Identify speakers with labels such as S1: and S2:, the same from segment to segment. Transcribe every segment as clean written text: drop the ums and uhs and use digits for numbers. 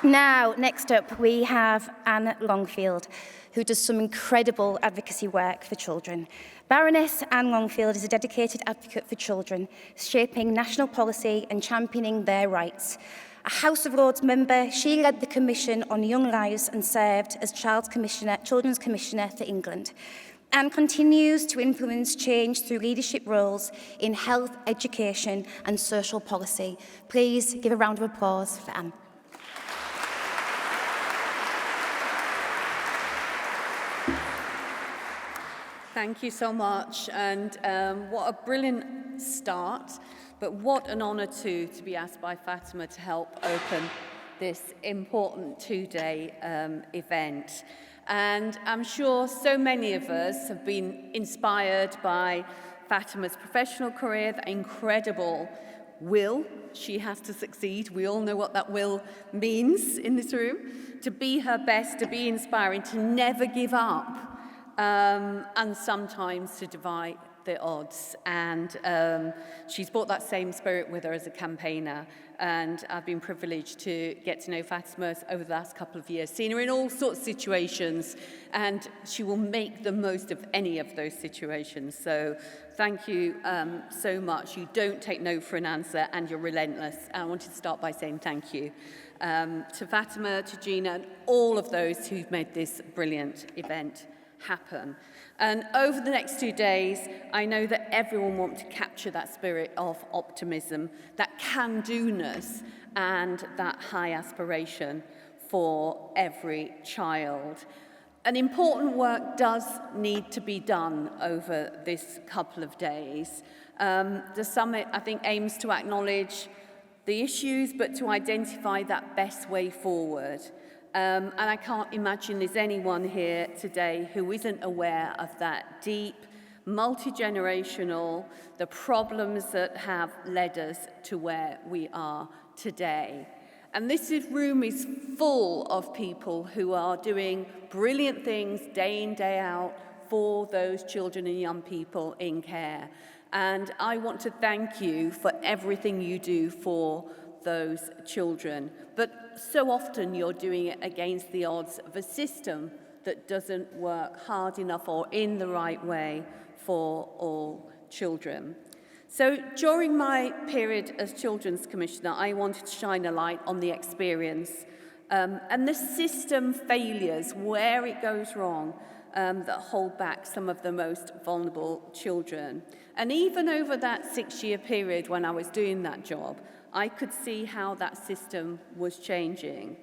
S1: Now, next up, we have Anne Longfield, who does some incredible advocacy work for children. Baroness Anne Longfield is a dedicated advocate for children, shaping national policy and championing their rights. A House of Lords member, she led the Commission on Young Lives and served as Children's Commissioner for England. Anne continues to influence change through leadership roles in health, education and social policy. Please give a round of applause for Anne.
S2: Thank you so much, and what a brilliant start, but what an honour too to be asked by Fatima to help open this important two-day event. And I'm sure so many of us have been inspired by Fatima's professional career, the incredible will she has to succeed. We all know what that will means in this room. To be her best, to be inspiring, to never give up. And sometimes to defy the odds. And she's brought that same spirit with her as a campaigner. And I've been privileged to get to know Fatima over the last couple of years, seen her in all sorts of situations, and she will make the most of any of those situations. So thank you so much. You don't take no for an answer, and you're relentless. And I wanted to start by saying thank you to Fatima, to Gina, and all of those who've made this brilliant event happen. And over the next 2 days, I know that everyone wants to capture that spirit of optimism, that can-do-ness, and that high aspiration for every child. An important work does need to be done over this couple of days. The summit, I think, aims to acknowledge the issues, but to identify that best way forward. And I can't imagine there's anyone here today who isn't aware of that deep, multi-generational, the problems that have led us to where we are today. And this room is full of people who are doing brilliant things day in, day out for those children and young people in care. And I want to thank you for everything you do for those children. But so often you're doing it against the odds of a system that doesn't work hard enough or in the right way for all children. So during my period as Children's Commissioner, I wanted to shine a light on the experience and the system failures, where it goes wrong, that hold back some of the most vulnerable children. And even over that 6-year period when I was doing that job, I could see how that system was changing.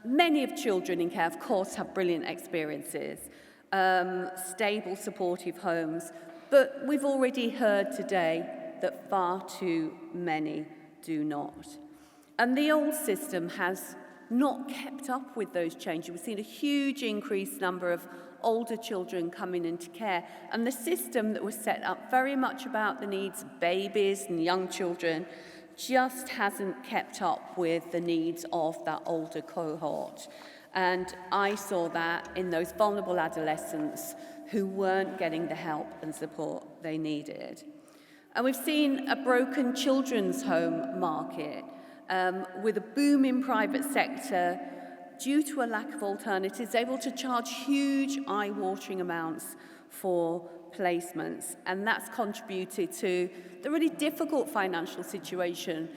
S2: Many of children in care, of course, have brilliant experiences, stable, supportive homes, but we've already heard today that far too many do not. And the old system has not kept up with those changes. We've seen a huge increased number of older children coming into care, and the system that was set up very much about the needs of babies and young children just hasn't kept up with the needs of that older cohort. And I saw that in those vulnerable adolescents who weren't getting the help and support they needed. And we've seen a broken children's home market with a booming private sector due to a lack of alternatives, able to charge huge eye-watering amounts for placements, and that's contributed to the really difficult financial situation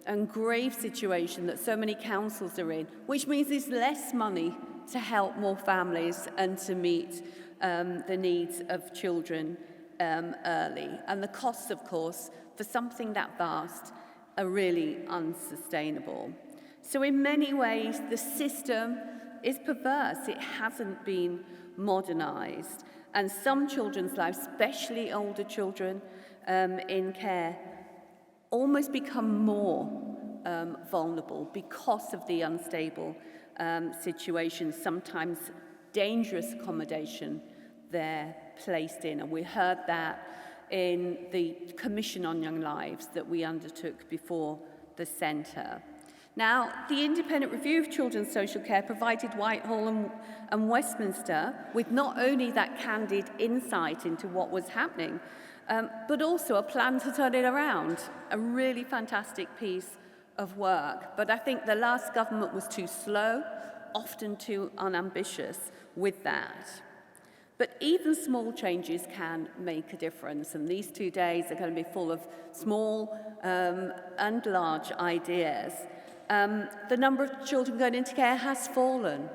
S2: and grave situation that so many councils are in, which means there's less money to help more families and to meet the needs of children early. And the costs, of course, for something that vast are really unsustainable. So in many ways, the system is perverse. It hasn't been modernised. And some children's lives, especially older children in care, almost become more vulnerable because of the unstable situation, sometimes dangerous accommodation they're placed in. And we heard that in the Commission on Young Lives that we undertook before the centre. Now, the independent review of children's social care provided Whitehall and Westminster with not only that candid insight into what was happening, but also a plan to turn it around. A really fantastic piece of work. But I think the last government was too slow, often too unambitious with that. But even small changes can make a difference, and these 2 days are going to be full of small and large ideas. The number of children going into care has fallen,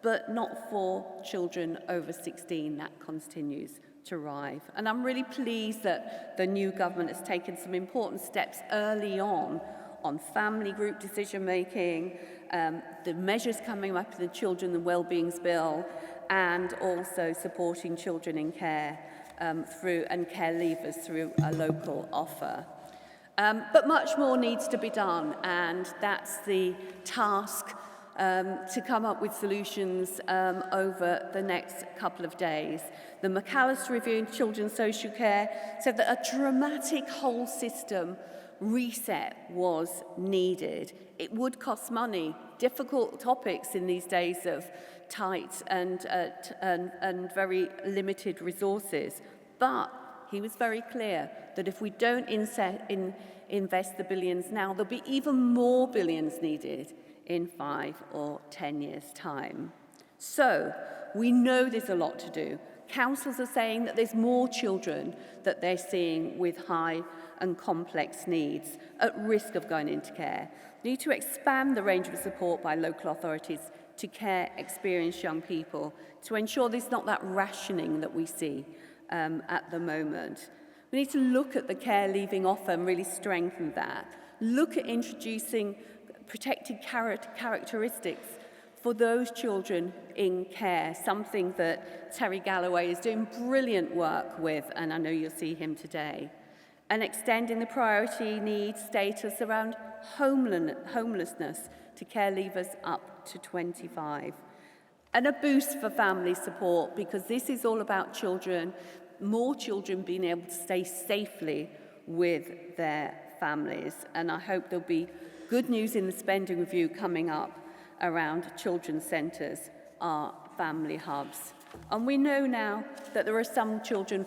S2: but not for children over 16. That continues to rise. And I'm really pleased that the new government has taken some important steps early on family group decision making, the measures coming up in the Children and Wellbeing Bill, and also supporting children in care through and care leavers through a local offer. But much more needs to be done, and that's the task to come up with solutions over the next couple of days. The McAllister Review in Children's Social Care said that a dramatic whole system reset was needed. It would cost money, difficult topics in these days of tight and very limited resources. But he was very clear that if we don't invest the billions now, there'll be even more billions needed in 5 or 10 years' time. So we know there's a lot to do. Councils are saying that there's more children that they're seeing with high and complex needs at risk of going into care. We need to expand the range of support by local authorities to care experienced young people to ensure there's not that rationing that we see at the moment. We need to look at the care leaving offer and really strengthen that. Look at introducing protected characteristics for those children in care, something that Terry Galloway is doing brilliant work with, and I know you'll see him today. And extending the priority needs status around homelessness to care leavers up to 25. And a boost for family support, because this is all about children, more children being able to stay safely with their families. And I hope there'll be good news in the spending review coming up around children's centres, our family hubs. And we know now that there are some children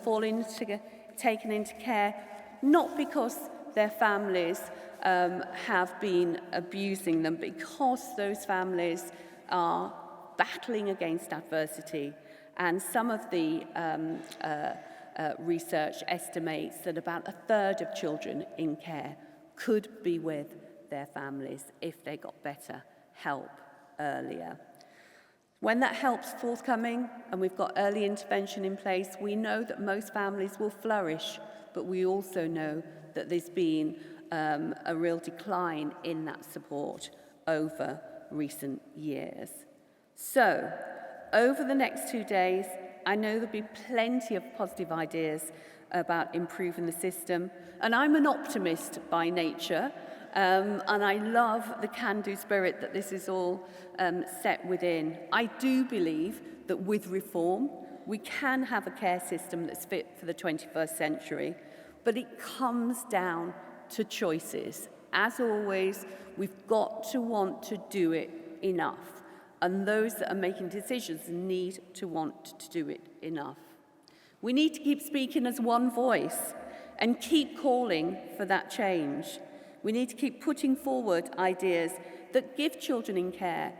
S2: taken into care, not because their families have been abusing them, because those families are battling against adversity. And some of the research estimates that about 1/3 of children in care could be with their families if they got better help earlier. When that help's forthcoming and we've got early intervention in place, we know that most families will flourish, but we also know that there's been a real decline in that support over recent years. So, over the next 2 days, I know there'll be plenty of positive ideas about improving the system, and I'm an optimist by nature, and I love the can-do spirit that this is all set within. I do believe that with reform, we can have a care system that's fit for the 21st century, but it comes down to choices. As always, we've got to want to do it enough, and those that are making decisions need to want to do it enough. We need to keep speaking as one voice and keep calling for that change. We need to keep putting forward ideas that give children in care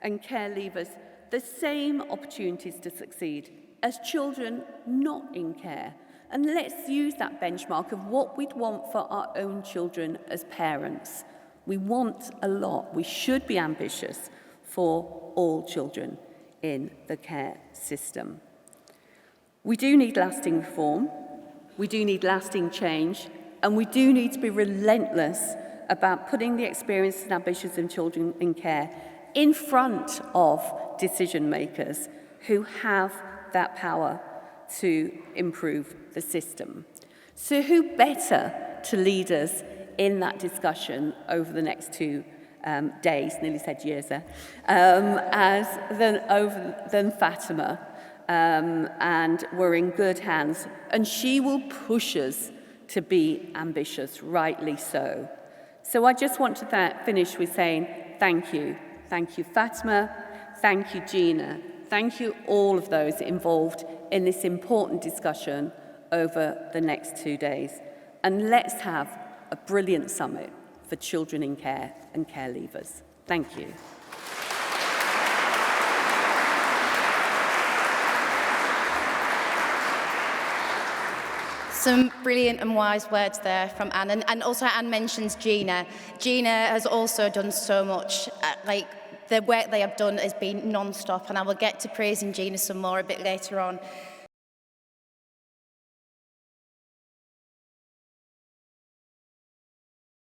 S2: and care leavers the same opportunities to succeed as children not in care. And let's use that benchmark of what we'd want for our own children as parents. We want a lot. We should be ambitious for all children in the care system. We do need lasting reform. We do need lasting change. And we do need to be relentless about putting the experiences and ambitions of children in care in front of decision makers who have that power to improve the system. So who better to lead us in that discussion over the next 2 days, nearly said years there, than Fatima. And we're in good hands. And she will push us to be ambitious, rightly so. So I just want to finish with saying thank you. Thank you, Fatima. Thank you, Gina. Thank you, all of those involved in this important discussion over the next 2 days. And let's have a brilliant summit for children in care and care leavers. Thank you.
S1: Some brilliant and wise words there from Anne. And also Anne mentions Gina. Gina has also done so much. The work they have done has been non-stop, and I will get to praising Gina some more a bit later on.